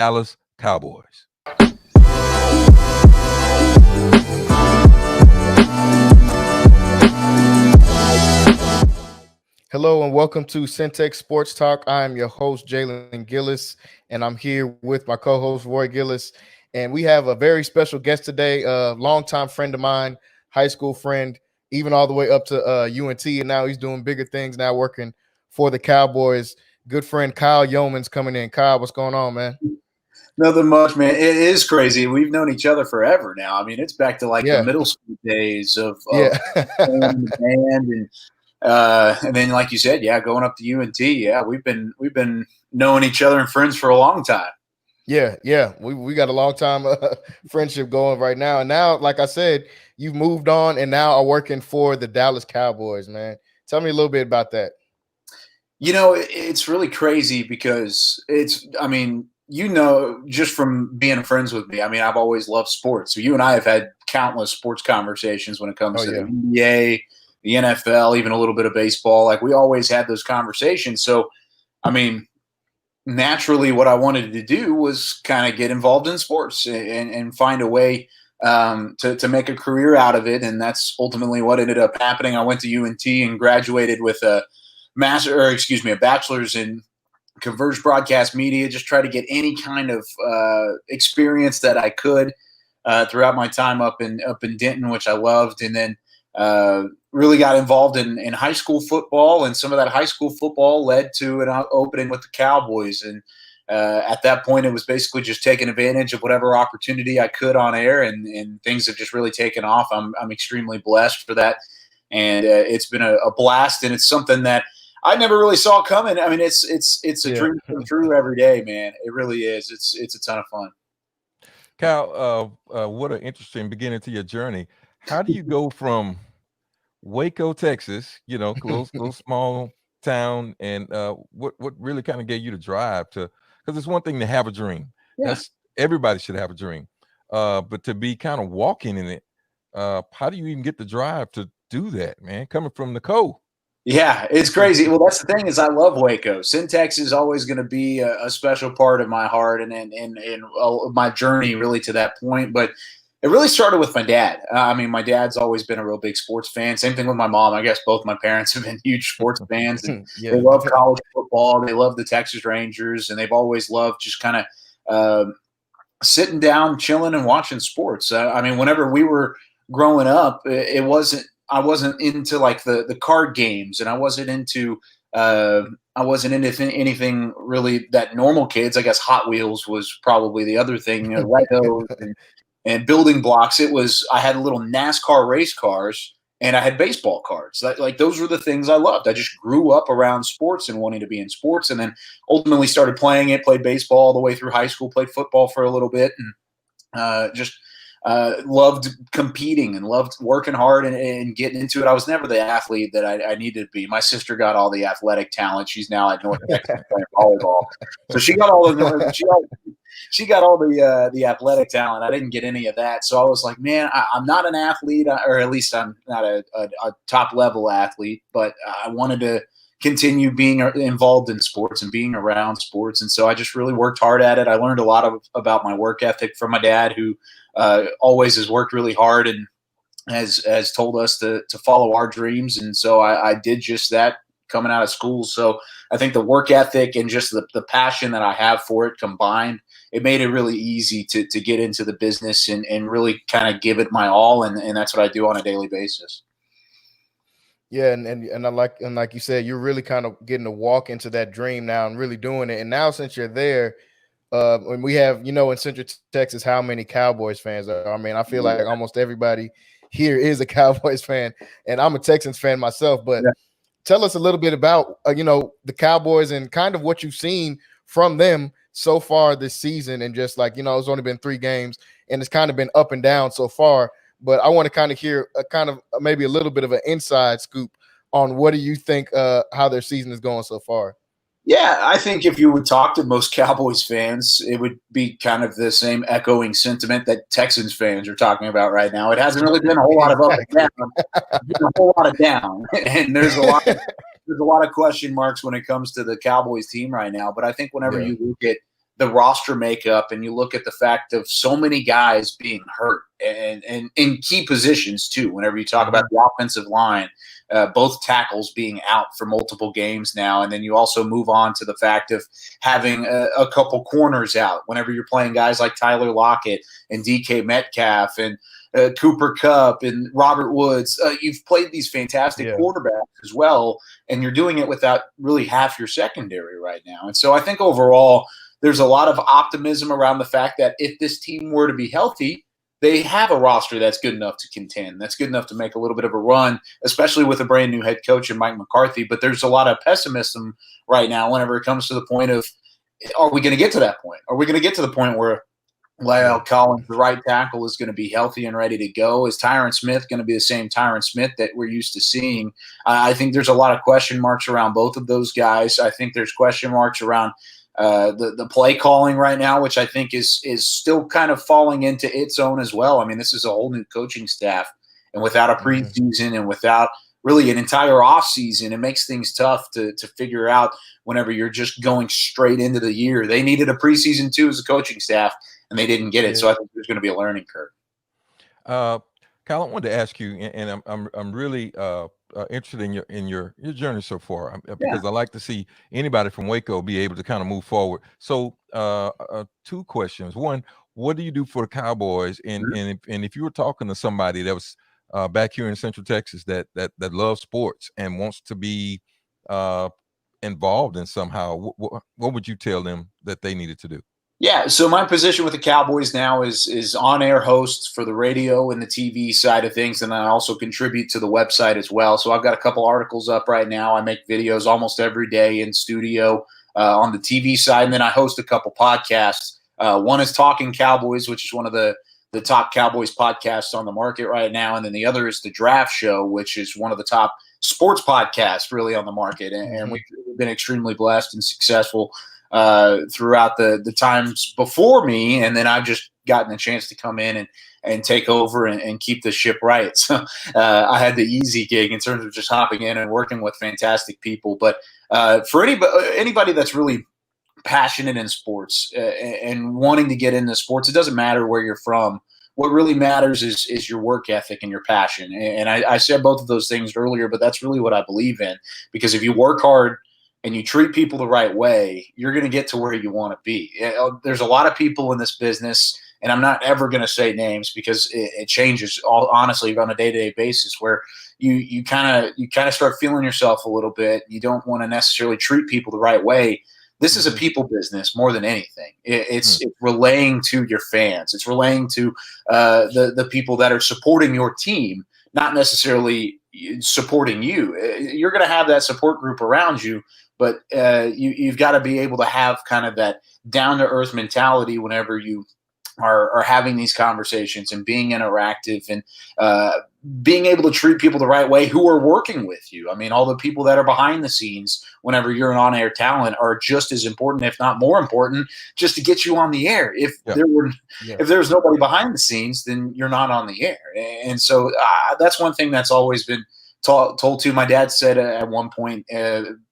Dallas Cowboys. Hello and welcome to Centex Sports Talk. I am your host, Jalen Gillis, and I'm here with my co-host, Roy Gillis. And we have a very special guest today, a longtime friend of mine, high school friend, even all the way up to UNT. And now he's doing bigger things now, working for the Cowboys. Good friend Kyle Youmans coming in. Kyle, what's going on, man? Nothing much, man. It is crazy. We've known each other forever now. I mean, it's back to the middle school days of playing in the band and then, like you said, going up to UNT. Yeah, we've been knowing each other and friends for a long time. Yeah. We got a long time friendship going right now. And now, like I said, you've moved on and now are working for the Dallas Cowboys, man. Tell me a little bit about that. You know, it's really crazy because just from being friends with me, I mean, I've always loved sports. So you and I have had countless sports conversations when it comes to the NBA, the NFL, even a little bit of baseball. Like, we always had those conversations. So, I mean, naturally what I wanted to do was kind of get involved in sports and find a way to make a career out of it. And that's ultimately what ended up happening. I went to UNT and graduated with a bachelor's in converged broadcast media, just try to get any kind of experience that I could throughout my time up in Denton, which I loved. And then really got involved in high school football, and some of that high school football led to an opening with the Cowboys. And at that point, it was basically just taking advantage of whatever opportunity I could on air, and things have just really taken off. I'm extremely blessed for that. And it's been a blast, and it's something that I never really saw coming. I mean, it's a dream come true every day, man. It really is. It's a ton of fun. Kyle, what an interesting beginning to your journey. How do you go from Waco, Texas, close, little small town, and what really kind of gave you the drive to? Because it's one thing to have a dream. Yeah. Everybody should have a dream, but to be kind of walking in it, how do you even get the drive to do that, man? Coming from the coast. Yeah, it's crazy. Well, that's the thing is I love Waco. Centex is always going to be a special part of my heart and my journey really to that point. But it really started with my dad. I mean, my dad's always been a real big sports fan. Same thing with my mom. I guess both my parents have been huge sports fans. And They love college football. They love the Texas Rangers. And they've always loved just kind of sitting down, chilling, and watching sports. I mean, whenever we were growing up, I wasn't into like the card games, and I wasn't into anything really that normal kids. I guess Hot Wheels was probably the other thing, Legos and building blocks. I had little NASCAR race cars, and I had baseball cards. Like those were the things I loved. I just grew up around sports and wanting to be in sports, and then ultimately started playing it. Played baseball all the way through high school. Played football for a little bit, and loved competing and loved working hard and getting into it. I was never the athlete that I needed to be. My sister got all the athletic talent. She's now at North Texas playing volleyball, so she got all the athletic talent. I didn't get any of that, so I was like, man, I'm not an athlete, or at least I'm not a top level athlete. But I wanted to continue being involved in sports and being around sports, and so I just really worked hard at it. I learned a lot about my work ethic from my dad, who always has worked really hard and has told us to follow our dreams. And so I did just that coming out of school. So I think the work ethic and just the passion that I have for it combined, it made it really easy to get into the business and really kind of give it my all. And that's what I do on a daily basis. Yeah, and like you said, you're really kind of getting to walk into that dream now and really doing it. And now since you're there, when we have, in Central Texas, how many Cowboys fans are? I mean, I feel like almost everybody here is a Cowboys fan, and I'm a Texans fan myself. But tell us a little bit about, the Cowboys and kind of what you've seen from them so far this season. And just like, it's only been 3 games and it's kind of been up and down so far. But I want to kind of hear maybe a little bit of an inside scoop on what do you think how their season is going so far. Yeah, I think if you would talk to most Cowboys fans, it would be kind of the same echoing sentiment that Texans fans are talking about right now. It hasn't really been a whole lot of up and down. It's been a whole lot of down, and there's a lot of question marks when it comes to the Cowboys team right now. But I think whenever you look at the roster makeup and you look at the fact of so many guys being hurt and in key positions too, whenever you talk about the offensive line, both tackles being out for multiple games now. And then you also move on to the fact of having a couple corners out whenever you're playing guys like Tyler Lockett and DK Metcalf and Cooper Kupp and Robert Woods. You've played these fantastic quarterbacks as well, and you're doing it without really half your secondary right now. And so I think overall there's a lot of optimism around the fact that if this team were to be healthy, they have a roster that's good enough to contend, that's good enough to make a little bit of a run, especially with a brand new head coach in Mike McCarthy. But there's a lot of pessimism right now whenever it comes to the point of, are we going to get to that point? Are we going to get to the point where Lyle Collins, the right tackle, is going to be healthy and ready to go? Is Tyron Smith going to be the same Tyron Smith that we're used to seeing? I think there's a lot of question marks around both of those guys. I think there's question marks around the play calling right now, which I think is still kind of falling into its own as well. I mean, this is a whole new coaching staff, and without a preseason and without really an entire offseason, it makes things tough to figure out whenever you're just going straight into the year. They needed a preseason too as a coaching staff, and they didn't get it. So I think there's going to be a learning curve. Kyle, I wanted to ask you, and I'm really interested in your journey so far, because I like to see anybody from Waco be able to kind of move forward. So two questions. One, what do you do for the Cowboys? And if you were talking to somebody that was back here in Central Texas that loves sports and wants to be involved in somehow, what would you tell them that they needed to do? Yeah, so my position with the Cowboys now is on-air host for the radio and the TV side of things, and I also contribute to the website as well. So I've got a couple articles up right now. I make videos almost every day in studio on the TV side, and then I host a couple podcasts. One is Talking Cowboys, which is one of the top Cowboys podcasts on the market right now, and then the other is The Draft Show, which is one of the top sports podcasts really on the market, and we've been extremely blessed and successful throughout the times before me, and then I've just gotten a chance to come in and take over and keep the ship right. So I had the easy gig in terms of just hopping in and working with fantastic people. But for anybody that's really passionate in sports and wanting to get into sports, it doesn't matter where you're from. What really matters is your work ethic and your passion. And I said both of those things earlier, but that's really what I believe in, because if you work hard and you treat people the right way, you're going to get to where you want to be. There's a lot of people in this business, and I'm not ever going to say names because it changes honestly on a day-to-day basis, where you kind of start feeling yourself a little bit. You don't want to necessarily treat people the right way. This is a people business more than anything. It's relaying to your fans. It's relaying to the people that are supporting your team, not necessarily supporting you. You're going to have that support group around you, but you've got to be able to have kind of that down-to-earth mentality whenever you are having these conversations and being interactive and being able to treat people the right way who are working with you. I mean, all the people that are behind the scenes whenever you're an on-air talent are just as important, if not more important, just to get you on the air. If there was nobody behind the scenes, then you're not on the air. And so that's one thing that's always been told to. My dad said at one point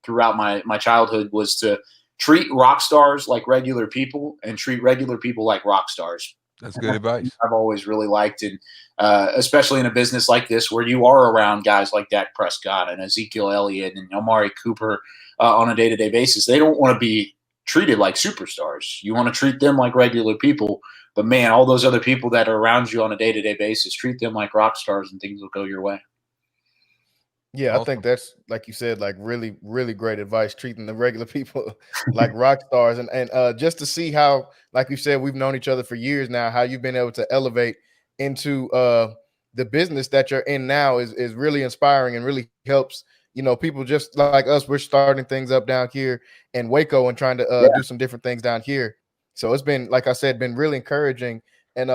throughout my childhood was to treat rock stars like regular people and treat regular people like rock stars. That's good advice. I've always really liked it, especially in a business like this where you are around guys like Dak Prescott and Ezekiel Elliott and Amari Cooper on a day-to-day basis. They don't want to be treated like superstars. You want to treat them like regular people. But, man, all those other people that are around you on a day-to-day basis, treat them like rock stars and things will go your way. Yeah, awesome. I think that's, like you said, like really, really great advice, treating the regular people like rock stars. And just to see how, like you said, we've known each other for years now, how you've been able to elevate into the business that you're in now is really inspiring and really helps, people just like us. We're starting things up down here in Waco and trying to do some different things down here. So it's been, like I said, been really encouraging. And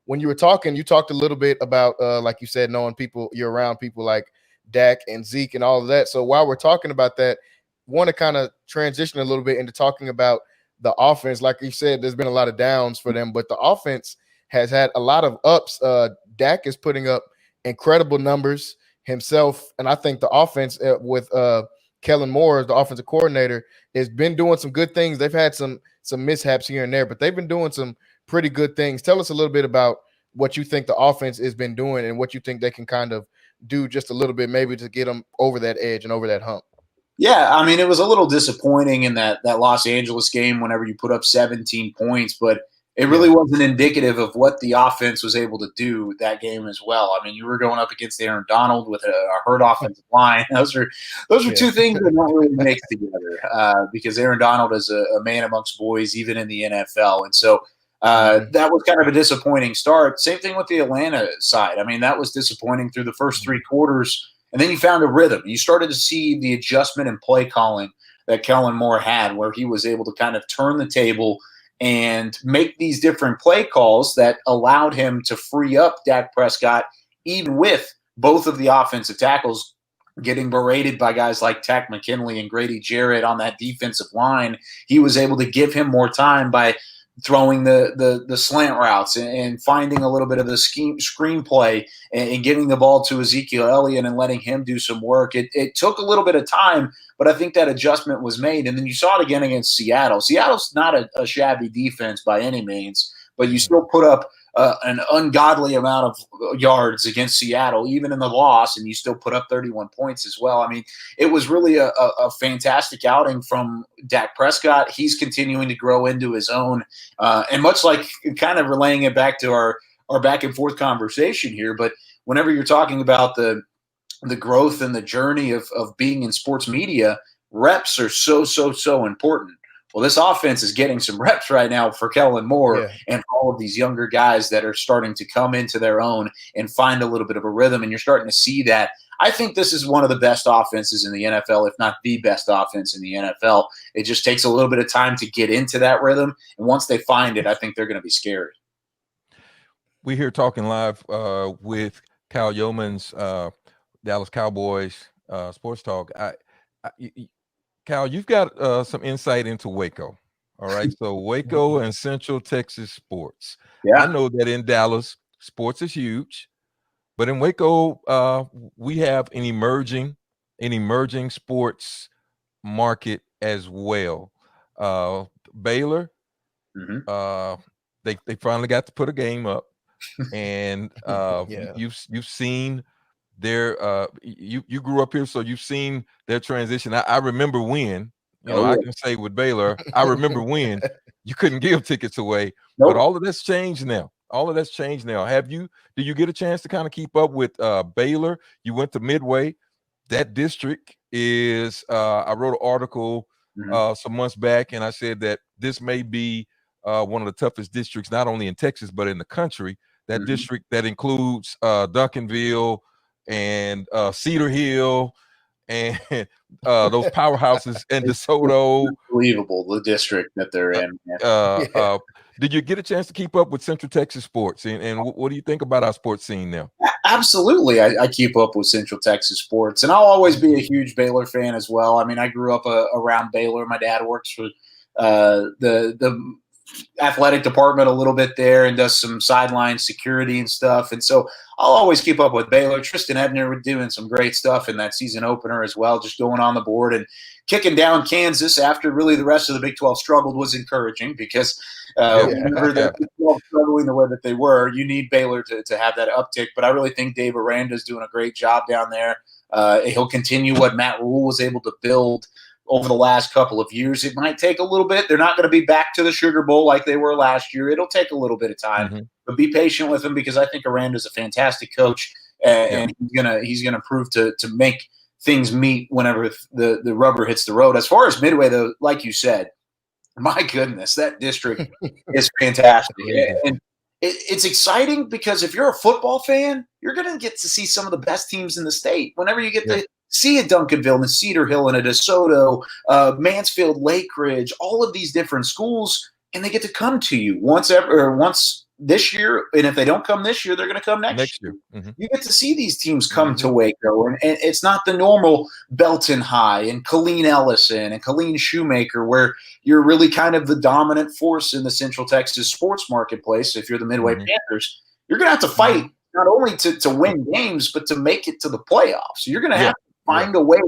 when you were talking, you talked a little bit about, like you said, knowing people, you're around people like Dak and Zeke and all of that. So while we're talking about that, want to kind of transition a little bit into talking about the offense. Like you said, there's been a lot of downs for them, but the offense has had a lot of ups. Dak is putting up incredible numbers himself, and I think the offense with Kellen Moore, the offensive coordinator, has been doing some good things. They've had some mishaps here and there, but they've been doing some pretty good things. Tell us a little bit about what you think the offense has been doing and what you think they can kind of do just a little bit, maybe to get them over that edge and over that hump. Yeah, I mean, it was a little disappointing in that Los Angeles game whenever you put up 17 points, but it really wasn't indicative of what the offense was able to do that game as well. I mean, you were going up against Aaron Donald with a hurt offensive line. Those are two things that don't really mix together because Aaron Donald is a man amongst boys, even in the NFL. And so that was kind of a disappointing start. Same thing with the Atlanta side. I mean, that was disappointing through the first three quarters. And then you found a rhythm. You started to see the adjustment in play calling that Kellen Moore had, where he was able to kind of turn the table and make these different play calls that allowed him to free up Dak Prescott, even with both of the offensive tackles getting berated by guys like Takk McKinley and Grady Jarrett on that defensive line. He was able to give him more time by throwing the slant routes and finding a little bit of the screenplay and giving the ball to Ezekiel Elliott and letting him do some work. It took a little bit of time, but I think that adjustment was made. And then you saw it again against Seattle. Seattle's not a shabby defense by any means, but you still put up an ungodly amount of yards against Seattle, even in the loss, and you still put up 31 points as well. I mean, it was really a fantastic outing from Dak Prescott. He's continuing to grow into his own, and much like kind of relaying it back to our back and forth conversation here, but whenever you're talking about the growth and the journey of being in sports media, reps are so important. Well, this offense is getting some reps right now for Kellen Moore and all of these younger guys that are starting to come into their own and find a little bit of a rhythm. And you're starting to see that. I think this is one of the best offenses in the NFL, if not the best offense in the NFL. It just takes a little bit of time to get into that rhythm. And once they find it, I think they're going to be scary. We're here talking live with Kyle Youmans, Dallas Cowboys Sports Talk. Cal, you've got some insight into Waco. All right. So Waco and Central Texas sports. Yeah. I know that in Dallas, sports is huge, but in Waco, we have an emerging sports market as well. Baylor, they finally got to put a game up, and you've seen their you grew up here, so you've seen their transition. I remember when, I can say with Baylor, I remember when you couldn't give tickets away, but all of that's changed now. Do you get a chance to kind of keep up with Baylor? You went to Midway. That district is I wrote an article some months back, and I said that this may be one of the toughest districts, not only in Texas, but in the country. That district that includes Duncanville and Cedar Hill and those powerhouses and DeSoto. Unbelievable, the district that they're in. Did you get a chance to keep up with Central Texas sports? And what do you think about our sports scene now? Absolutely. I keep up with Central Texas sports, and I'll always be a huge Baylor fan as well. I mean, I grew up around Baylor. My dad works for the athletic department a little bit there and does some sideline security and stuff. And so I'll always keep up with Baylor. Tristan Ebner was doing some great stuff in that season opener as well, just going on the board and kicking down Kansas after really the rest of the Big 12 struggled was encouraging because whenever the Big 12 struggling the way that they were, you need Baylor to have that uptick. But I really think Dave Aranda is doing a great job down there. He'll continue what Matt Rule was able to build over the last couple of years. It might take a little bit. They're not going to be back to the Sugar Bowl like they were last year. It'll take a little bit of time, but be patient with them because I think Aranda's a fantastic coach, and he's gonna prove to make things meet whenever the rubber hits the road. As far as Midway, though, like you said, my goodness, that district is fantastic. And it's exciting because if you're a football fan, you're going to get to see some of the best teams in the state. Whenever you get to see a Duncanville and a Cedar Hill and a DeSoto, Mansfield, Lake Ridge, all of these different schools, and they get to come to you once this year. And if they don't come this year, they're going to come next year. You get to see these teams come to Waco, and it's not the normal Belton High and Colleen Ellison and Colleen Shoemaker, where you're really kind of the dominant force in the Central Texas sports marketplace. If you're the Midway Panthers, you're going to have to fight not only to win games, but to make it to the playoffs. So you're going to have to find a way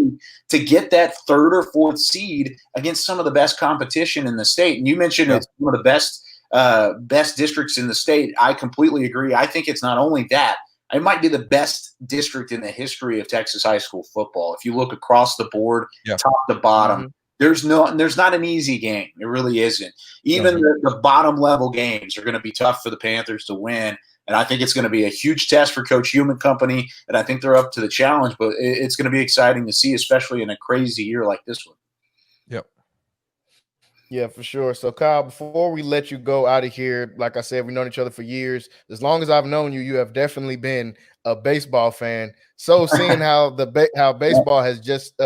to get that third or fourth seed against some of the best competition in the state. And you mentioned it's one of the best districts in the state. I completely agree. I think it's not only that. It might be the best district in the history of Texas high school football. If you look across the board, top to bottom, there's not an easy game. It really isn't. Even the bottom level games are going to be tough for the Panthers to win. And I think it's going to be a huge test for Coach Youmans company. And I think they're up to the challenge, but it's going to be exciting to see, especially in a crazy year like this one. Yep. Yeah, for sure. So, Kyle, before we let you go out of here, like I said, we've known each other for years. As long as I've known you, you have definitely been a baseball fan. So, seeing how baseball has just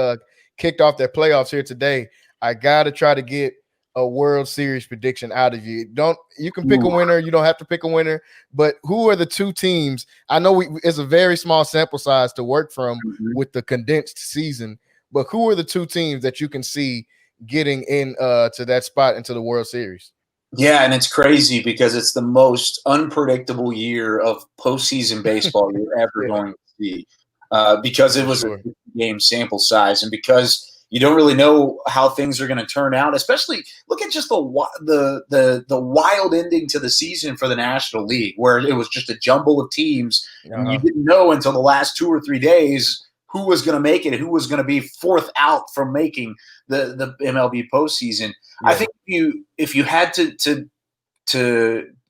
kicked off their playoffs here today, I got to try to get a World Series prediction out of you. You can pick a winner. You don't have to pick a winner. But who are the two teams? I know it's a very small sample size to work from with the condensed season. But who are the two teams that you can see getting in to that spot into the World Series? Yeah, and it's crazy because it's the most unpredictable year of postseason baseball you're ever going to see because it was a game sample size and because you don't really know how things are going to turn out. Especially look at just the wild ending to the season for the National League, where it was just a jumble of teams, and you didn't know until the last 2 or 3 days who was going to make it and who was going to be fourth out from making the MLB postseason. I think if you had to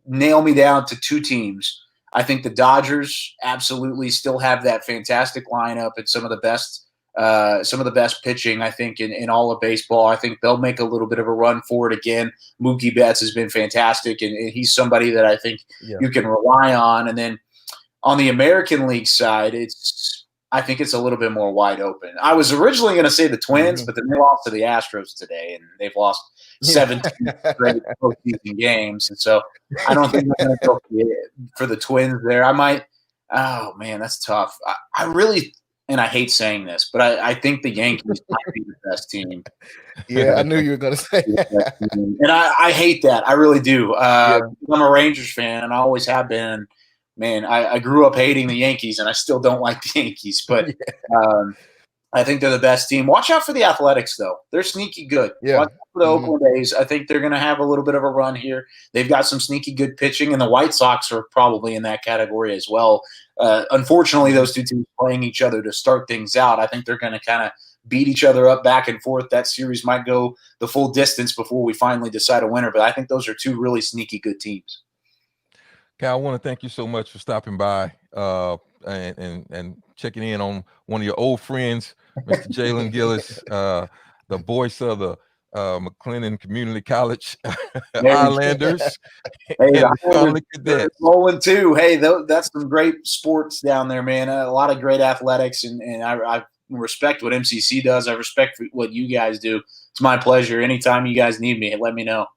nail me down to two teams, I think the Dodgers absolutely still have that fantastic lineup and some of the best pitching, I think, in all of baseball. I think they'll make a little bit of a run for it again. Mookie Betts has been fantastic, and he's somebody that I think you can rely on. And then on the American League side, I think it's a little bit more wide open. I was originally going to say the Twins, but then they lost to the Astros today, and they've lost 17 straight postseason games. And so I don't think I'm going to go for the Twins there. I might – oh, man, that's tough. I really – and I hate saying this, but I think the Yankees might be the best team. Yeah, I knew you were going to say that. And I hate that. I really do. I'm a Rangers fan, and I always have been. Man, I grew up hating the Yankees, and I still don't like the Yankees. But I think they're the best team. Watch out for the Athletics, though. They're sneaky good. Yeah. Watch out for the Oakland A's. I think they're going to have a little bit of a run here. They've got some sneaky good pitching, and the White Sox are probably in that category as well. Unfortunately, those two teams playing each other to start things out. I think they're going to kind of beat each other up back and forth. That series might go the full distance before we finally decide a winner. But I think those are two really sneaky good teams. Cal, I want to thank you so much for stopping by and checking in on one of your old friends, Mr. Jalen Gillis, the voice of the McLennan Community College Islanders. Hey, rolling too. Hey, that's some great sports down there, man. A lot of great athletics, and I respect what MCC does. I respect what you guys do. It's my pleasure. Anytime you guys need me, let me know.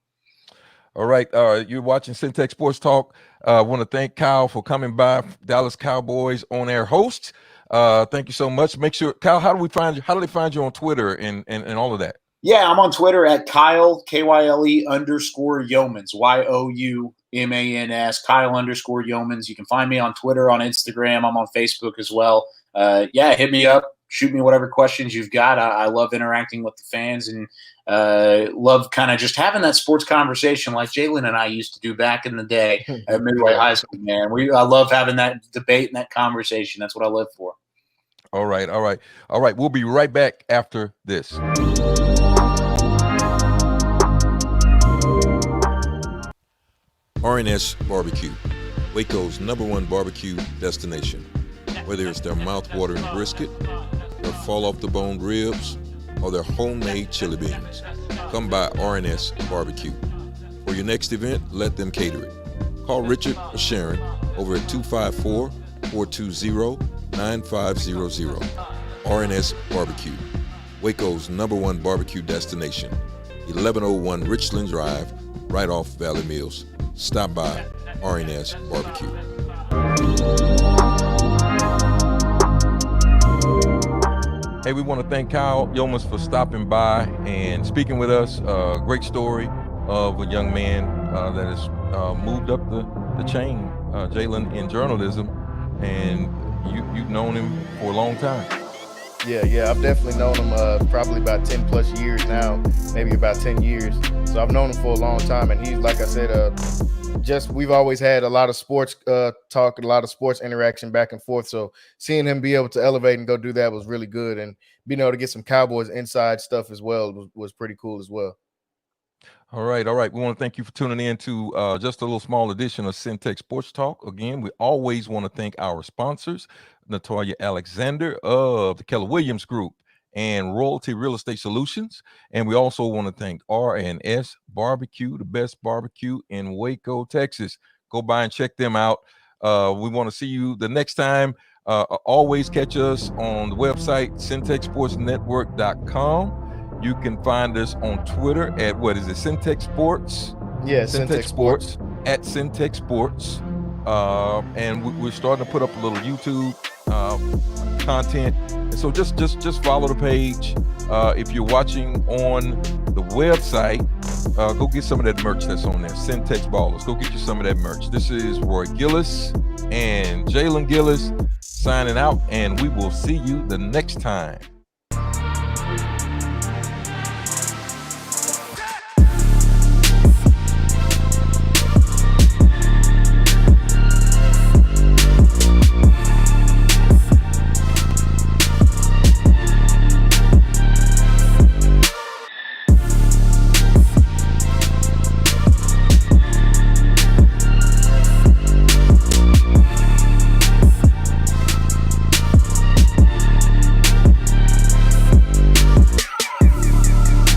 All right. You're watching Centex Sports Talk. I want to thank Kyle for coming by, Dallas Cowboys on air host. Thank you so much. Make sure, Kyle, how do they find you on Twitter and all of that? Yeah, I'm on Twitter at Kyle, Kyle_Youmans, Youmans, Kyle _Youmans. You can find me on Twitter, on Instagram. I'm on Facebook as well. Hit me up. Shoot me whatever questions you've got. I love interacting with the fans and love kind of just having that sports conversation like Jalen and I used to do back in the day at Midway High School, man. I love having that debate and that conversation. That's what I live for. All right. We'll be right back after this. RNS Barbecue, Waco's #1 barbecue destination. Whether it's their mouth-watering brisket, their fall-off-the-bone ribs, or their homemade chili beans, come by RNS Barbecue. For your next event, let them cater it. Call Richard or Sharon over at 254-420-9500. RNS Barbecue, Waco's #1 barbecue destination. 1101 Richland Drive, right off Valley Mills. Stop by RNS Barbecue. Hey, we want to thank Kyle Youmans for stopping by and speaking with us. Great story of a young man that has moved up the chain, Jalen, in journalism, and you've known him for a long time. Yeah. I've definitely known him probably about 10 plus years now, maybe about 10 years. So I've known him for a long time, and he's, like I said, we've always had a lot of sports talk, a lot of sports interaction back and forth. So seeing him be able to elevate and go do that was really good, and being able to get some Cowboys inside stuff as well was pretty cool as well. All right. We want to thank you for tuning in to just a little small edition of Centex Sports Talk. Again, we always want to thank our sponsors, Natalia Alexander of the Keller Williams Group and Royalty Real Estate Solutions. And we also want to thank R&S Barbecue, the best barbecue in Waco, Texas. Go by and check them out. We want to see you the next time. Always catch us on the website, centexsportsnetwork.com. You can find us on Twitter at Centex Sports? Yeah, Centex Sports, at Centex Sports. And we're starting to put up a little YouTube content. And so just follow the page. If you're watching on the website, go get some of that merch that's on there. Centex Ballers. Go get you some of that merch. This is Roy Gillis and Jalen Gillis signing out, and we will see you the next time.